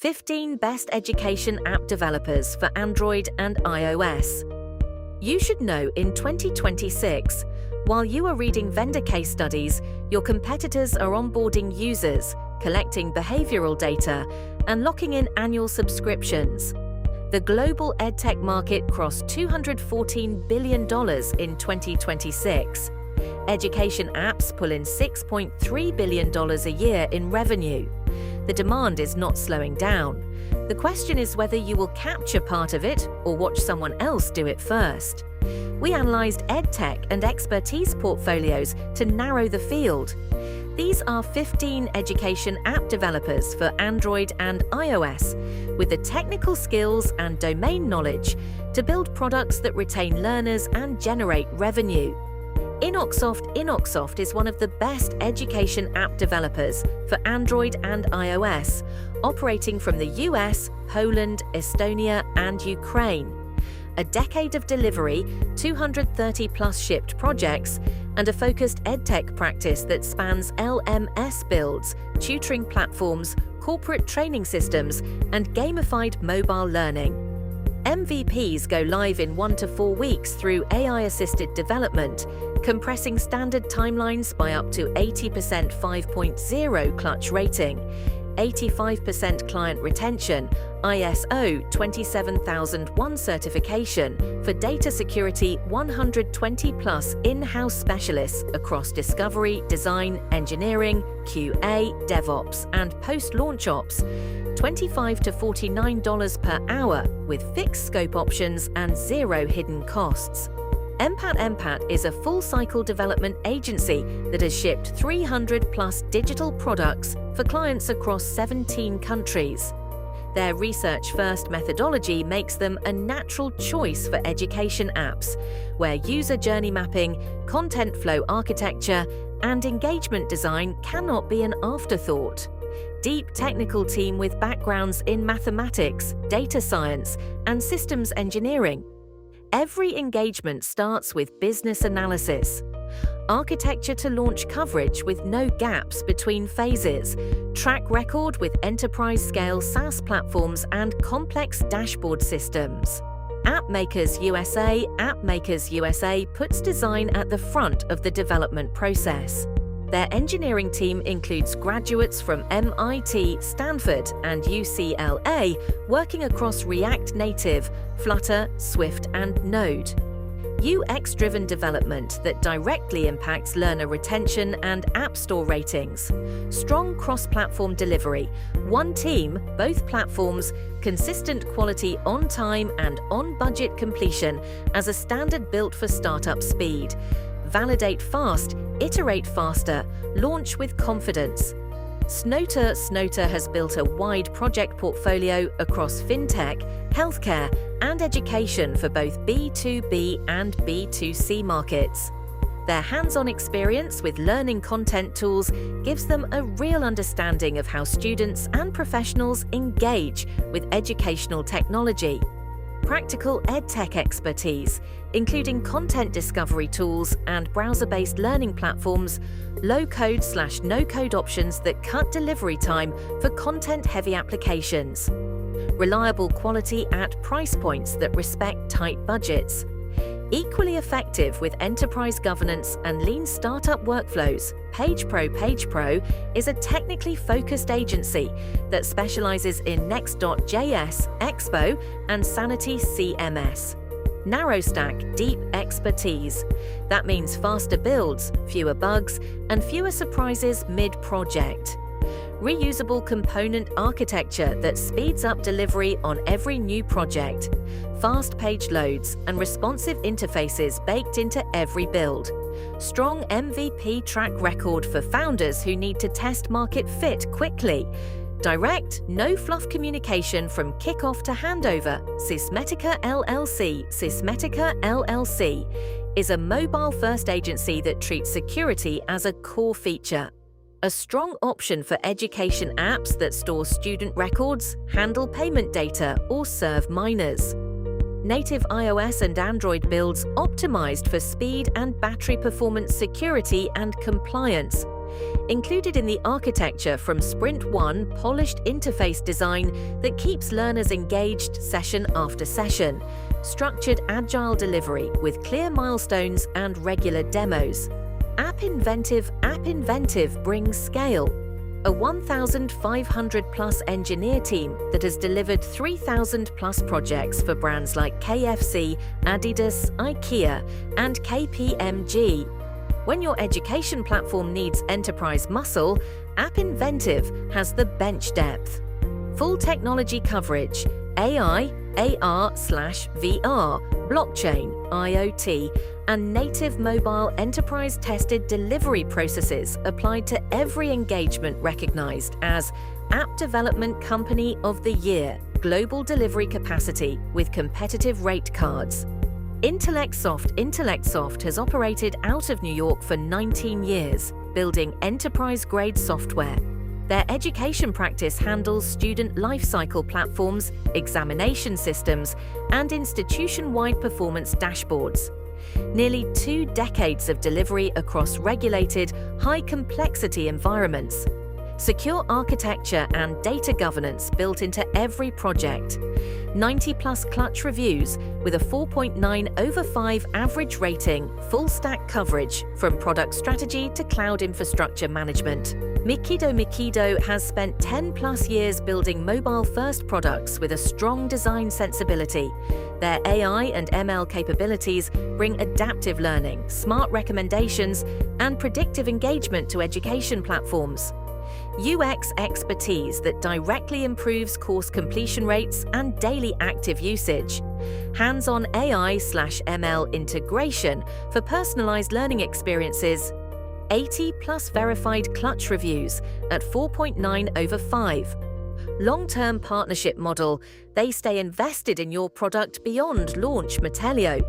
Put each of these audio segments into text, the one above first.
15 Best Education App Developers for Android and iOS. You should know in 2026, while you are reading vendor case studies, your competitors are onboarding users, collecting behavioral data, and locking in annual subscriptions. The global EdTech market crossed $214 billion in 2026. Education apps pull in $6.3 billion a year in revenue. The demand is not slowing down. The question is whether you will capture part of it or watch someone else do it first. We analyzed EdTech and expertise portfolios to narrow the field. These are 15 education app developers for Android and iOS, with the technical skills and domain knowledge to build products that retain learners and generate revenue. Inoxoft is one of the best education app developers for Android and iOS, operating from the US, Poland, Estonia, and Ukraine. A decade of delivery, 230-plus shipped projects, and a focused EdTech practice that spans LMS builds, tutoring platforms, corporate training systems, and gamified mobile learning. MVPs go live in 1 to 4 weeks through AI-assisted development, compressing standard timelines by up to 80% 5.0 clutch rating, 85% client retention, ISO 27001 certification for data security, 120-plus in-house specialists across discovery, design, engineering, QA, DevOps, and post-launch ops, $25 to $49 per hour with fixed scope options and zero hidden costs. Empat is a full-cycle development agency that has shipped 300-plus digital products for clients across 17 countries. Their research-first methodology makes them a natural choice for education apps, where user journey mapping, content flow architecture, and engagement design cannot be an afterthought. Deep technical team with backgrounds in mathematics, data science, and systems engineering. Every engagement starts with business analysis, architecture to launch coverage with no gaps between phases, track record with enterprise-scale SaaS platforms and complex dashboard systems. AppMakers USA puts design at the front of the development process. Their engineering team includes graduates from MIT, Stanford, and UCLA working across React Native, Flutter, Swift, and Node. UX-driven development that directly impacts learner retention and App Store ratings. Strong cross-platform delivery. One team, both platforms, consistent quality on time and on-budget completion as a standard built for startup speed. Validate fast, iterate faster, launch with confidence. Snotor has built a wide project portfolio across FinTech, healthcare, and education for both B2B and B2C markets. Their hands-on experience with learning content tools gives them a real understanding of how students and professionals engage with educational technology. Practical EdTech expertise, including content discovery tools and browser-based learning platforms, low-code/no-code options that cut delivery time for content-heavy applications. Reliable quality at price points that respect tight budgets. Equally effective with enterprise governance and lean startup workflows, pagepro is a technically focused agency that specializes in Next.js, Expo, and Sanity CMS. Narrow stack, deep expertise. That means faster builds, fewer bugs, and fewer surprises mid-project. Reusable component architecture that speeds up delivery on every new project. Fast page loads and responsive interfaces baked into every build. Strong MVP track record for founders who need to test market fit quickly. Direct, no-fluff communication from kickoff to handover. Sysmetica LLC is a mobile-first agency that treats security as a core feature. A strong option for education apps that store student records, handle payment data, or serve minors. Native iOS and Android builds optimized for speed and battery performance, security, and compliance. Included in the architecture from Sprint 1 polished interface design that keeps learners engaged session after session, structured agile delivery with clear milestones and regular demos. AppInventiv brings scale. A 1,500-plus engineer team that has delivered 3,000-plus projects for brands like KFC, Adidas, IKEA, and KPMG. When your education platform needs enterprise muscle, AppInventiv has the bench depth. Full technology coverage, AI, AR/VR, blockchain, IoT, and native mobile enterprise-tested delivery processes applied to every engagement recognized as App Development Company of the Year, global delivery capacity with competitive rate cards. Intellectsoft has operated out of New York for 19 years, building enterprise-grade software. Their education practice handles student lifecycle platforms, examination systems, and institution-wide performance dashboards. Nearly 2 decades of delivery across regulated, high-complexity environments. Secure architecture and data governance built into every project. 90-plus clutch reviews with a 4.9/5 average rating, full-stack coverage from product strategy to cloud infrastructure management. Miquido has spent 10-plus years building mobile-first products with a strong design sensibility. Their AI and ML capabilities bring adaptive learning, smart recommendations, and predictive engagement to education platforms. UX expertise that directly improves course completion rates and daily active usage. Hands-on AI/ML integration for personalized learning experiences. 80-plus verified clutch reviews at 4.9/5. Long-term partnership model, they stay invested in your product beyond launch. Matellio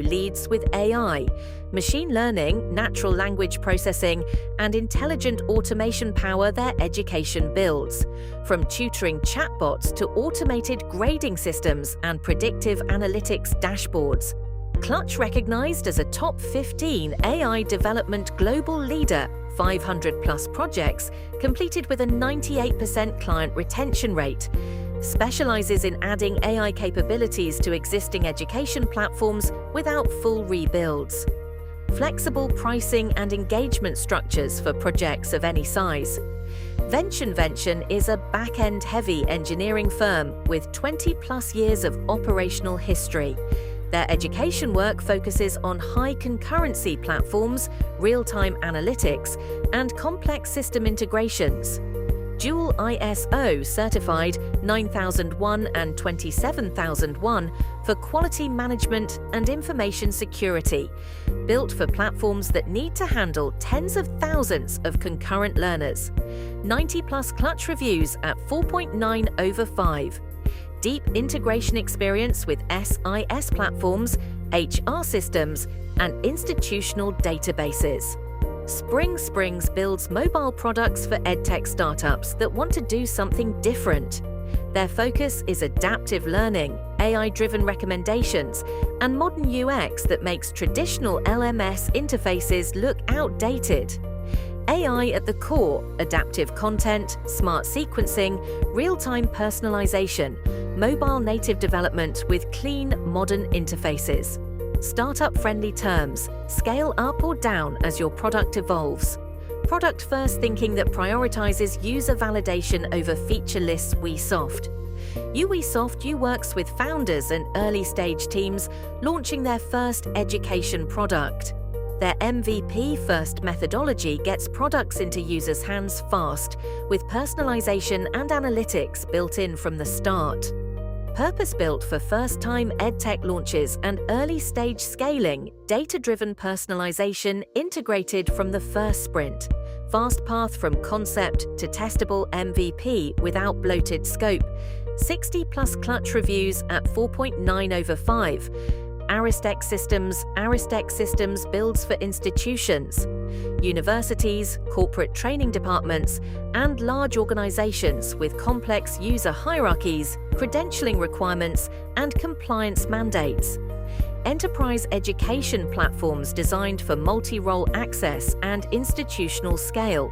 leads with AI, machine learning, natural language processing, and intelligent automation power their education builds. From tutoring chatbots to automated grading systems and predictive analytics dashboards. Clutch recognized as a top 15 AI development global leader, 500-plus projects completed with a 98% client retention rate. Specializes in adding AI capabilities to existing education platforms without full rebuilds. Flexible pricing and engagement structures for projects of any size. Vention is a back-end heavy engineering firm with 20-plus years of operational history. Their education work focuses on high concurrency platforms, real-time analytics, and complex system integrations. Dual ISO certified 9001 and 27001 for quality management and information security, built for platforms that need to handle tens of thousands of concurrent learners. 90-plus clutch reviews at 4.9/5. Deep integration experience with SIS platforms, HR systems, and institutional databases. Springs builds mobile products for EdTech startups that want to do something different. Their focus is adaptive learning, AI-driven recommendations, and modern UX that makes traditional LMS interfaces look outdated. AI at the core, adaptive content, smart sequencing, real-time personalization, mobile native development with clean, modern interfaces. Startup-friendly terms, scale up or down as your product evolves. Product-first thinking that prioritizes user validation over feature lists. wesoftyou works with founders and early-stage teams launching their first education product. Their MVP-first methodology gets products into users' hands fast, with personalization and analytics built in from the start. Purpose-built for first-time EdTech launches and early-stage scaling, data-driven personalization integrated from the first sprint. Fast path from concept to testable MVP without bloated scope. 60-plus clutch reviews at 4.9/5. Aristek systems builds for institutions, universities, corporate training departments, and large organizations with complex user hierarchies, credentialing requirements, and compliance mandates. enterprise education platforms designed for multi-role access and institutional scale,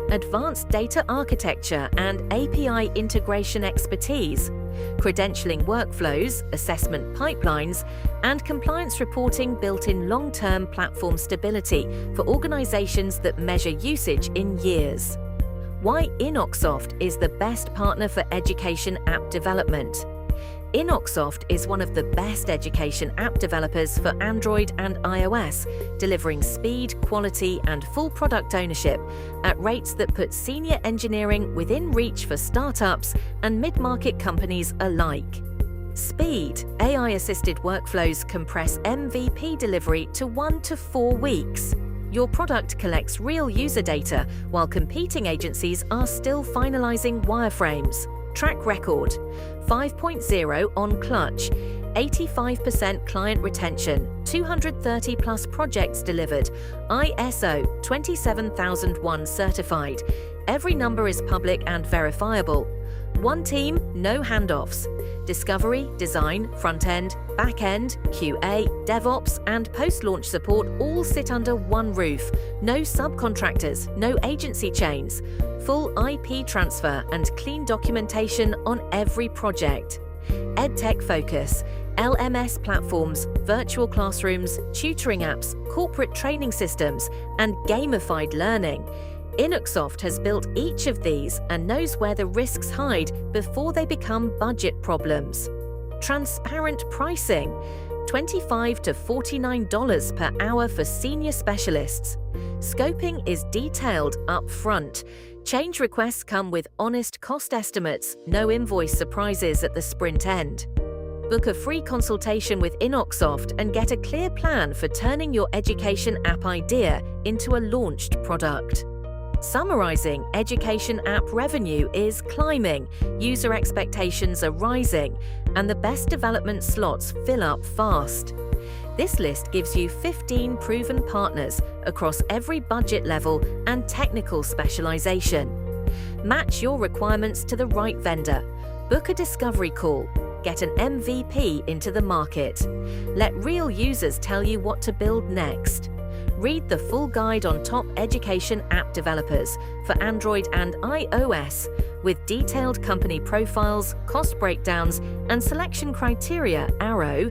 advanced data architecture and API integration expertise, credentialing workflows, assessment pipelines, and compliance reporting built in long-term platform stability for organizations that measure usage in years. Why Inoxoft is the best partner for education app development. Inoxoft is one of the best education app developers for Android and iOS, delivering speed, quality, and full product ownership at rates that put senior engineering within reach for startups and mid-market companies alike. Speed. AI-assisted workflows compress MVP delivery to 1 to 4 weeks. Your product collects real user data while competing agencies are still finalizing wireframes. Track record: 5.0 on Clutch, 85% client retention, 230 plus projects delivered, ISO 27001 certified. Every number is public and verifiable. One team, no handoffs. Discovery, design, front-end, back-end, QA, DevOps, and post-launch support all sit under one roof. No subcontractors, no agency chains. Full IP transfer and clean documentation on every project. EdTech focus: LMS platforms, virtual classrooms, tutoring apps, corporate training systems, and gamified learning. Inoxoft has built each of these and knows where the risks hide before they become budget problems. Transparent pricing: $25 to $49 per hour for senior specialists. Scoping is detailed up front. Change requests come with honest cost estimates, no invoice surprises at the sprint end. Book a free consultation with Inoxoft and get a clear plan for turning your education app idea into a launched product. Summarizing, education app revenue is climbing, user expectations are rising, and the best development slots fill up fast. This list gives you 15 proven partners across every budget level and technical specialization. Match your requirements to the right vendor. Book a discovery call. Get an MVP into the market. Let real users tell you what to build next. Read the full guide on top education app developers for Android and iOS, with detailed company profiles, cost breakdowns, and selection criteria. Arrow